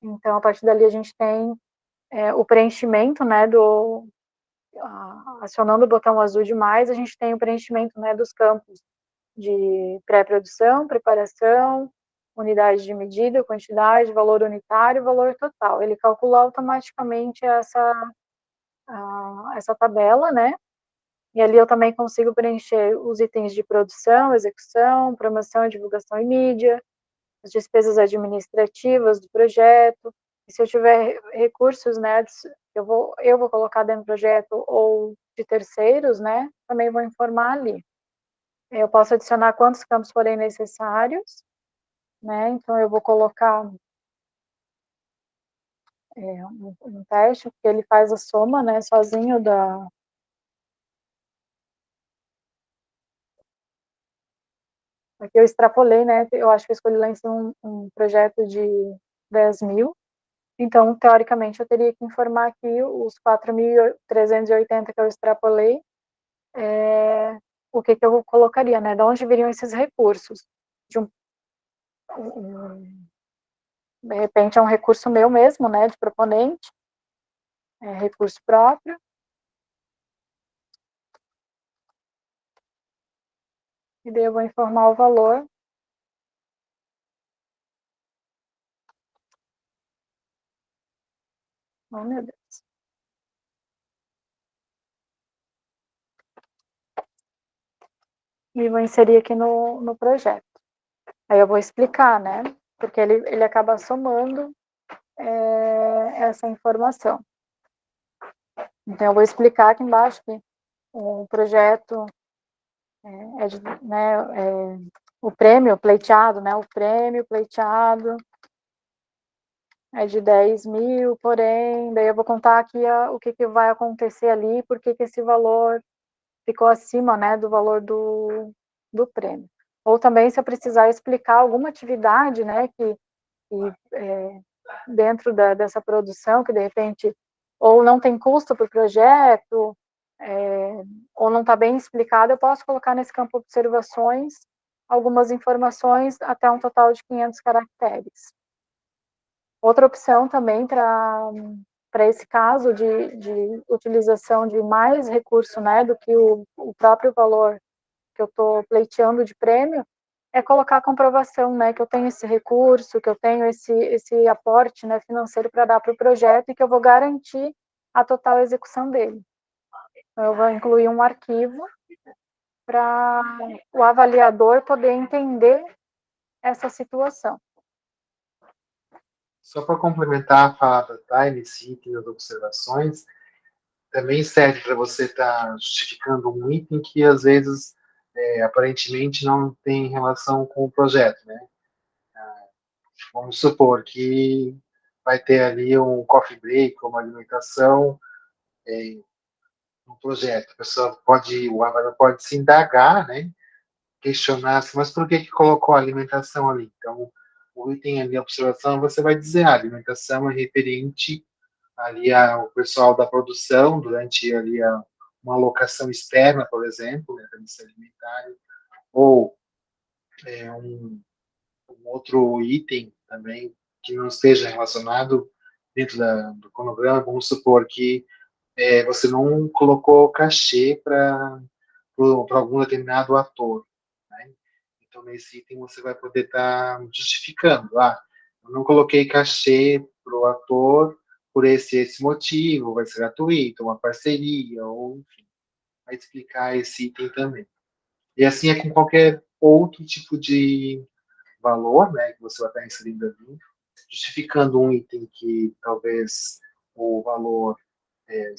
Então, a partir dali, a gente tem o preenchimento, né, acionando o botão azul de mais, a gente tem o preenchimento, né, dos campos de pré-produção, preparação, unidade de medida, quantidade, valor unitário, valor total. Ele calcula automaticamente essa tabela, né, e ali eu também consigo preencher os itens de produção, execução, promoção, divulgação e mídia, as despesas administrativas do projeto, e se eu tiver recursos, né, eu vou colocar dentro do projeto ou de terceiros, né, também vou informar ali. Eu posso adicionar quantos campos forem necessários, né, então eu vou colocar um teste, porque ele faz a soma, né, sozinho Aqui eu extrapolei, né, eu acho que eu escolhi lá em cima um projeto de 10 mil, então, teoricamente, eu teria que informar aqui os 4.380 que eu extrapolei, o que eu colocaria, né? De onde viriam esses recursos? De repente, é um recurso meu mesmo, né? De proponente, recurso próprio. E daí eu vou informar o valor. Oh, meu Deus. e vou inserir aqui no projeto. Aí eu vou explicar, né? Porque ele acaba somando essa informação. Então, eu vou explicar aqui embaixo que o projeto o prêmio pleiteado, né? O prêmio pleiteado é de 10 mil, porém, daí eu vou contar aqui o que vai acontecer ali, porque que esse valor ficou acima, né, do valor do prêmio. Ou também, se eu precisar explicar alguma atividade, né, que dentro dessa produção, que de repente ou não tem custo para o projeto, ou não está bem explicado, eu posso colocar nesse campo observações algumas informações até um total de 500 caracteres. Outra opção também para esse caso de utilização de mais recurso, né, do que o próprio valor que eu estou pleiteando de prêmio, é colocar a comprovação, né, que eu tenho esse recurso, que eu tenho esse aporte, né, financeiro para dar para o projeto e que eu vou garantir a total execução dele. Então, eu vou incluir um arquivo para o avaliador poder entender essa situação. Só para complementar a fala da nesse item das observações, também serve para você estar justificando um item que, às vezes, aparentemente não tem relação com o projeto, né? Vamos supor que vai ter ali um coffee break, uma alimentação no projeto. A pessoa pode, o avaliador pode se indagar, né? Questionar, assim, mas por que colocou a alimentação ali? Então, o item ali, a observação, você vai dizer, a alimentação é referente ali ao pessoal da produção, durante ali uma alocação externa, por exemplo, né, da missa alimentar, ou um outro item também que não esteja relacionado dentro do cronograma, vamos supor que você não colocou cachê para algum determinado ator, né? Então, nesse item, você vai poder estar justificando. Eu não coloquei cachê para o ator por esse motivo, vai ser gratuito, uma parceria, ou, enfim, vai explicar esse item também. E assim é com qualquer outro tipo de valor, né, que você vai estar inserindo ali, justificando um item que talvez o valor é,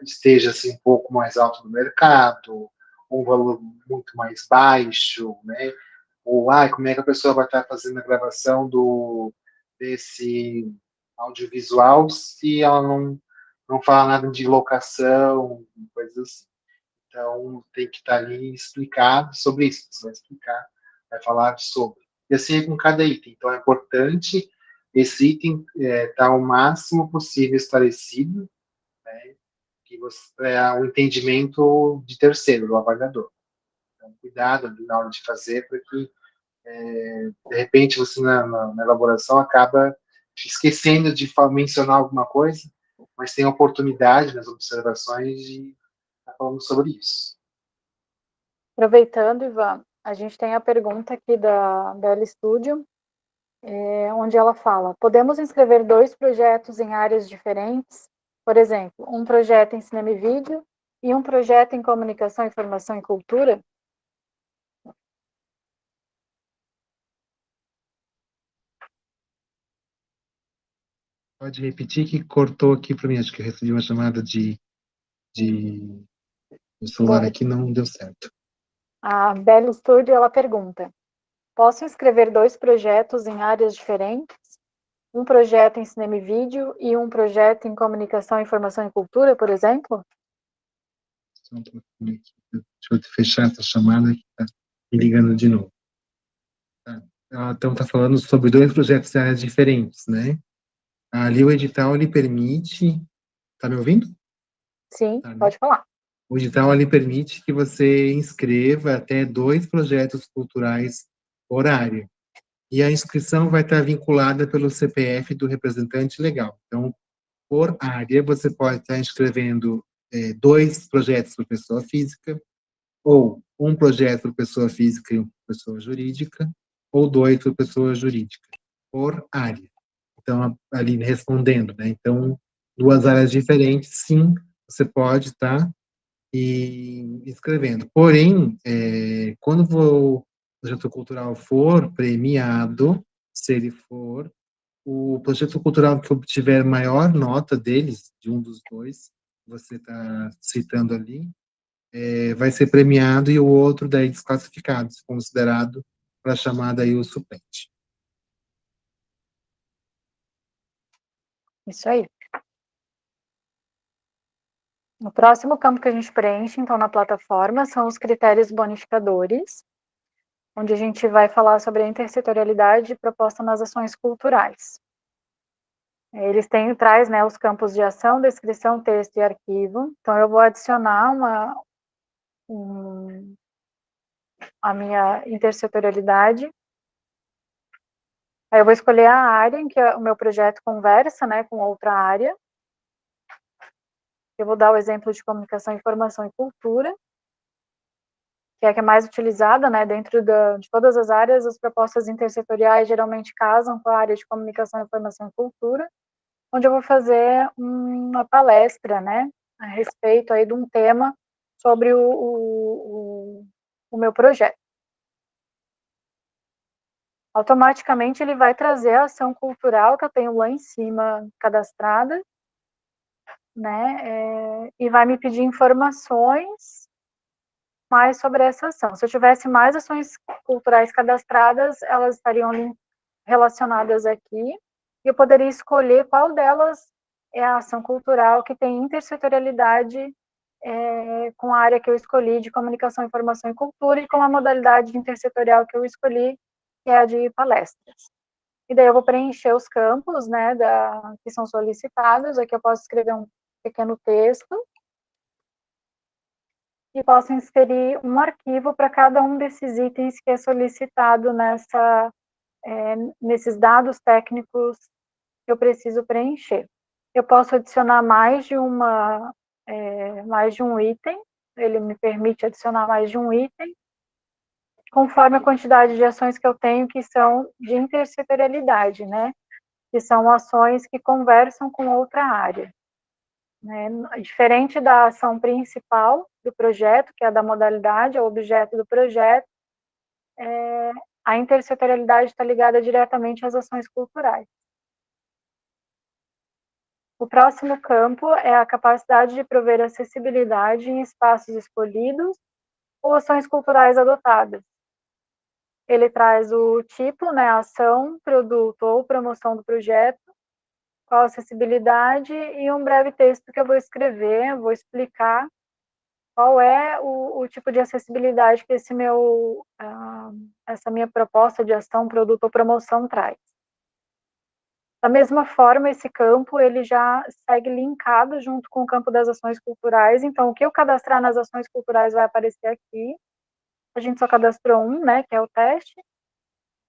esteja assim, um pouco mais alto no mercado, um valor muito mais baixo, né? Ou como é que a pessoa vai estar fazendo a gravação desse audiovisual se ela não fala nada de locação, coisas assim. Então, tem que estar ali explicado sobre isso. Você vai explicar, vai falar sobre. E assim é com cada item. Então, é importante esse item estar o máximo possível esclarecido, né, que o entendimento de terceiro, do avaliador. Então, cuidado na hora de fazer, porque de repente você na elaboração acaba esquecendo de mencionar alguma coisa, mas tem oportunidade nas observações de estar falando sobre isso. Aproveitando, Ivan, a gente tem a pergunta aqui da Bela Studio, onde ela fala: podemos inscrever 2 projetos em áreas diferentes? Por exemplo, um projeto em cinema e vídeo e um projeto em comunicação, informação e cultura? Pode repetir que cortou aqui para mim. Acho que eu recebi uma chamada o celular Bom, aqui não deu certo. a Bela Studio, ela pergunta: posso inscrever 2 projetos em áreas diferentes? Um projeto em cinema e vídeo e um projeto em comunicação, informação e cultura, por exemplo? Deixa eu fechar essa chamada que está me ligando de novo. Então, está falando sobre 2 projetos em áreas diferentes, né? Ali o edital, ele permite... Está me ouvindo? Sim, Tá, né? pode falar. O edital, ele permite que você inscreva até 2 projetos culturais por área. E a inscrição vai estar vinculada pelo CPF do representante legal. Então, por área, você pode estar inscrevendo 2 projetos para pessoa física, ou um projeto para pessoa física e um para pessoa jurídica, ou 2 para pessoa jurídica, por área. Então, ali respondendo, né? Então, 2 áreas diferentes, sim, você pode estar e escrevendo. Porém, quando o projeto cultural for premiado, se ele for, o projeto cultural que obtiver maior nota deles, de um dos dois, que você está citando ali, vai ser premiado e o outro daí desclassificado, considerado para a chamada aí o suplente. Isso aí. O próximo campo que a gente preenche, então, na plataforma, são os critérios bonificadores, onde a gente vai falar sobre a intersetorialidade proposta nas ações culturais. Eles traz, né, os campos de ação, descrição, texto e arquivo. Então, eu vou adicionar a minha intersetorialidade. Aí eu vou escolher a área em que o meu projeto conversa, né, com outra área. Eu vou dar o exemplo de comunicação, informação e cultura, que é a que é mais utilizada, né, dentro de todas as áreas. As propostas intersetoriais geralmente casam com a área de comunicação, informação e cultura, onde eu vou fazer uma palestra, né, a respeito aí de um tema sobre o meu projeto. Automaticamente ele vai trazer a ação cultural que eu tenho lá em cima cadastrada, né, e vai me pedir informações mais sobre essa ação. Se eu tivesse mais ações culturais cadastradas, elas estariam relacionadas aqui, e eu poderia escolher qual delas é a ação cultural que tem intersetorialidade com a área que eu escolhi de comunicação, informação e cultura, e com a modalidade intersetorial que eu escolhi, que é a de palestras. E daí eu vou preencher os campos, né, que são solicitados. Aqui eu posso escrever um pequeno texto e posso inserir um arquivo para cada um desses itens que é solicitado nesses dados técnicos que eu preciso preencher. Eu posso adicionar mais de um item, ele me permite adicionar mais de um item, conforme a quantidade de ações que eu tenho que são de intersetorialidade, né? Que são ações que conversam com outra área. Né? Diferente da ação principal do projeto, que é a da modalidade, é o objeto do projeto, a intersetorialidade está ligada diretamente às ações culturais. O próximo campo é a capacidade de prover acessibilidade em espaços escolhidos ou ações culturais adotadas. Ele traz o tipo, né, ação, produto ou promoção do projeto, qual a acessibilidade e um breve texto que eu vou escrever, vou explicar qual é o tipo de acessibilidade que essa minha proposta de ação, produto ou promoção traz. Da mesma forma, esse campo ele já segue linkado junto com o campo das ações culturais. Então, o que eu cadastrar nas ações culturais vai aparecer aqui. A gente só cadastrou um, né, que é o teste.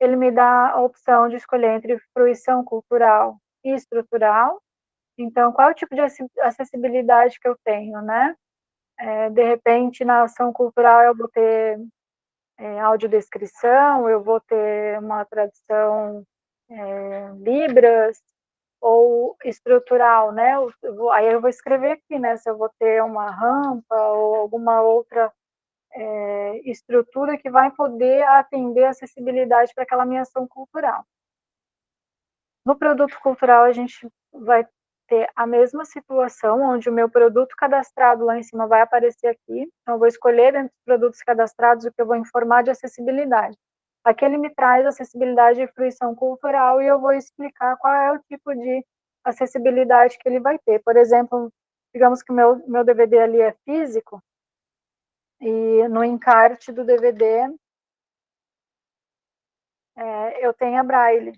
Ele me dá a opção de escolher entre fruição cultural e estrutural. Então, qual é o tipo de acessibilidade que eu tenho, né? De repente, na ação cultural, eu vou ter audiodescrição, eu vou ter uma tradução Libras, ou estrutural, né? Aí eu vou escrever aqui, né? Se eu vou ter uma rampa ou alguma outra estrutura que vai poder atender a acessibilidade para aquela minha ação cultural. No produto cultural, a gente vai ter a mesma situação, onde o meu produto cadastrado lá em cima vai aparecer aqui. Então, eu vou escolher entre os produtos cadastrados o que eu vou informar de acessibilidade. Aqui ele me traz acessibilidade e fruição cultural e eu vou explicar qual é o tipo de acessibilidade que ele vai ter. Por exemplo, digamos que o meu DVD ali é físico e no encarte do DVD eu tenho a braille,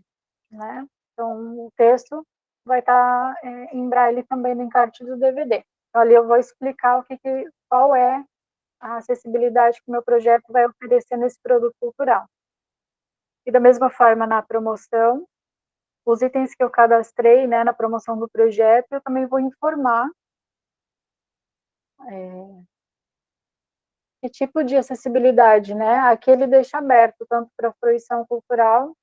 né? Então, o texto vai estar em braille também no encarte do DVD. Então, ali eu vou explicar qual é a acessibilidade que o meu projeto vai oferecer nesse produto cultural. E da mesma forma, na promoção, os itens que eu cadastrei, né, na promoção do projeto, eu também vou informar que tipo de acessibilidade, né? Aqui ele deixa aberto tanto para fruição cultural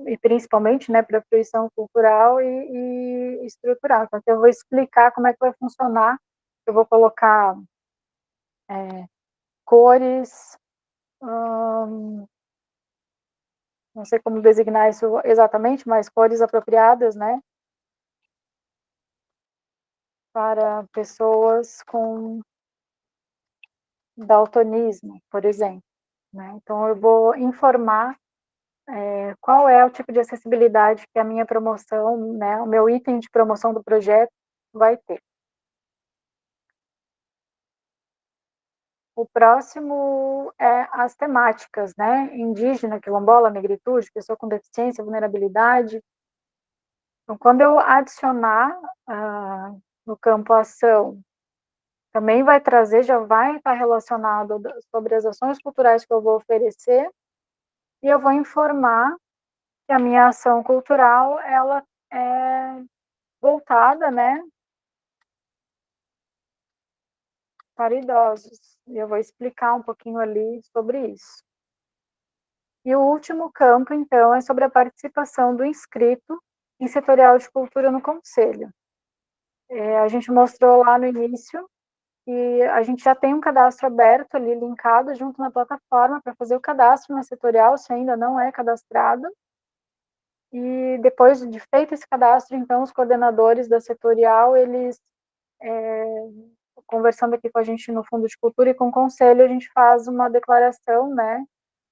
e principalmente, né, para fruição cultural e estrutural. Então, eu vou explicar como é que vai funcionar eu vou colocar cores, não sei como designar isso exatamente, mas cores apropriadas, né, para pessoas com daltonismo, por exemplo, né? Então eu vou informar qual é o tipo de acessibilidade que a minha promoção, né, o meu item de promoção do projeto vai ter. O próximo é as temáticas, né, indígena, quilombola, negritude, pessoa com deficiência, vulnerabilidade. Então, quando eu adicionar no campo ação, também vai trazer, já vai estar relacionado sobre as ações culturais que eu vou oferecer, e eu vou informar que a minha ação cultural, ela é voltada, né, para idosos. E eu vou explicar um pouquinho ali sobre isso. E o último campo, então, é sobre a participação do inscrito em setorial de cultura no conselho. A gente mostrou lá no início que a gente já tem um cadastro aberto ali, linkado junto na plataforma para fazer o cadastro na setorial, se ainda não é cadastrado. E depois de feito esse cadastro, então, os coordenadores da setorial, eles, conversando aqui com a gente no Fundo de Cultura e com o Conselho, a gente faz uma declaração, né,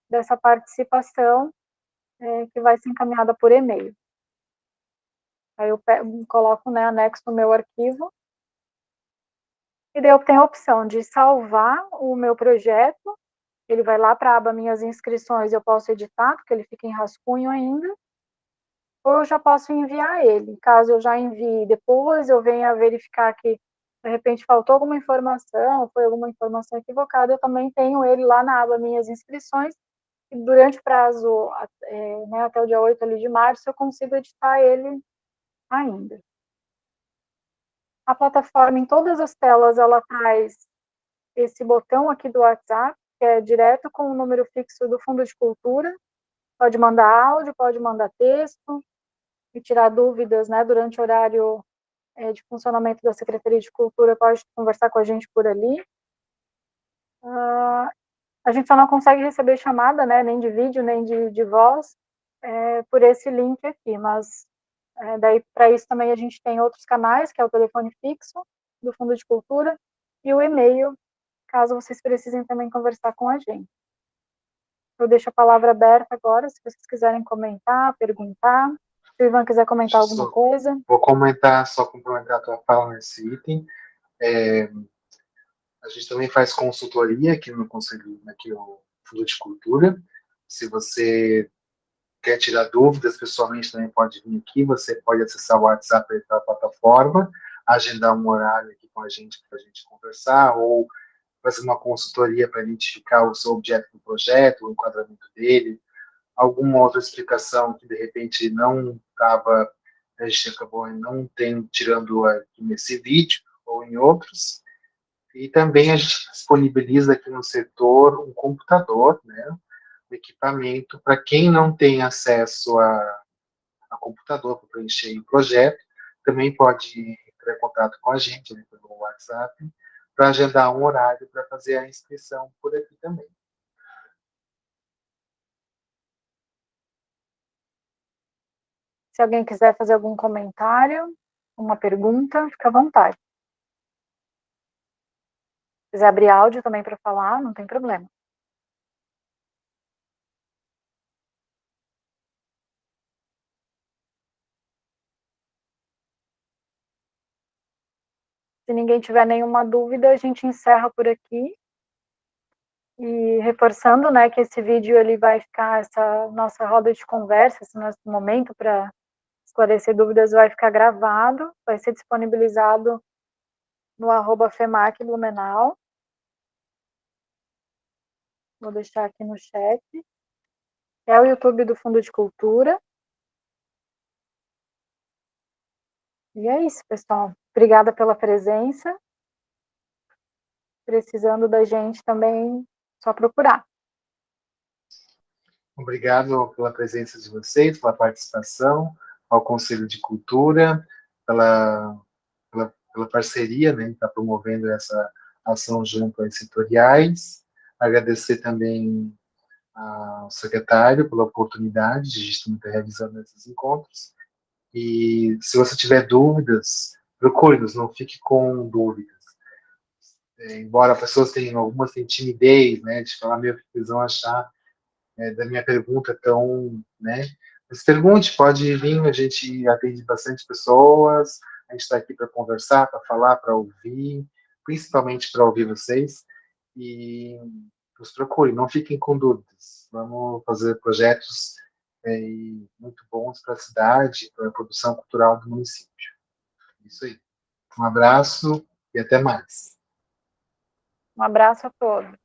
dessa participação, que vai ser encaminhada por e-mail. Aí eu coloco, né, anexo no meu arquivo, e daí eu tenho a opção de salvar o meu projeto, ele vai lá para a aba Minhas Inscrições, eu posso editar, porque ele fica em rascunho ainda, ou eu já posso enviar ele. Caso eu já envie depois, eu venha verificar que, de repente, faltou alguma informação, foi alguma informação equivocada, eu também tenho ele lá na aba Minhas Inscrições, e durante o prazo, né, até o dia 8 ali de março, eu consigo editar ele ainda. A plataforma, em todas as telas, ela traz esse botão aqui do WhatsApp, que é direto com o número fixo do Fundo de Cultura, pode mandar áudio, pode mandar texto, e tirar dúvidas, né, durante o horário de funcionamento da Secretaria de Cultura, pode conversar com a gente por ali. A gente só não consegue receber chamada, né, nem de vídeo, nem de voz, por esse link aqui, mas daí para isso também a gente tem outros canais, que é o telefone fixo do Fundo de Cultura e o e-mail, caso vocês precisem também conversar com a gente. Eu deixo a palavra aberta agora, se vocês quiserem comentar, perguntar. Se o Ivan quiser comentar alguma coisa. Vou comentar, só complementar a tua fala nesse item. A gente também faz consultoria aqui no Conselho, aqui no Fundo de Cultura. Se você quer tirar dúvidas pessoalmente, também pode vir aqui. Você pode acessar o WhatsApp da plataforma, agendar um horário aqui com a gente para a gente conversar, ou fazer uma consultoria para identificar o seu objeto do projeto, o enquadramento dele, alguma outra explicação que de repente não estava, a gente acabou não tendo, tirando aqui nesse vídeo ou em outros. E também a gente disponibiliza aqui no setor um computador, né, um equipamento para quem não tem acesso a computador para preencher o projeto, também pode entrar em contato com a gente, né, pelo WhatsApp, para agendar um horário para fazer a inscrição por aqui também. Se alguém quiser fazer algum comentário, uma pergunta, fica à vontade. Se quiser abrir áudio também para falar, não tem problema. Se ninguém tiver nenhuma dúvida, a gente encerra por aqui. E reforçando, né, que esse vídeo ele vai ficar, essa nossa roda de conversa, esse nosso momento para esclarecer dúvidas vai ficar gravado, vai ser disponibilizado no @FEMAC Blumenau. Vou deixar aqui no chat. É o YouTube do Fundo de Cultura. E é isso, pessoal. Obrigada pela presença. Precisando da gente também, só procurar. Obrigado pela presença de vocês, pela participação, ao Conselho de Cultura, pela pela parceria, né, está promovendo essa ação junto às setoriais. Agradecer também ao secretário pela oportunidade de a gente estar realizando esses encontros. E se você tiver dúvidas, procure-nos, não fique com dúvidas. Embora pessoas tenham, algumas tenham timidez, né, de falar, meu, o que eles vão achar da minha pergunta tão, né, mas pergunte, pode vir, a gente atende bastante pessoas, a gente está aqui para conversar, para falar, para ouvir, principalmente para ouvir vocês, e nos procure, não fiquem com dúvidas, vamos fazer projetos muito bons para a cidade, para a produção cultural do município. Isso aí. Um abraço e até mais. Um abraço a todos.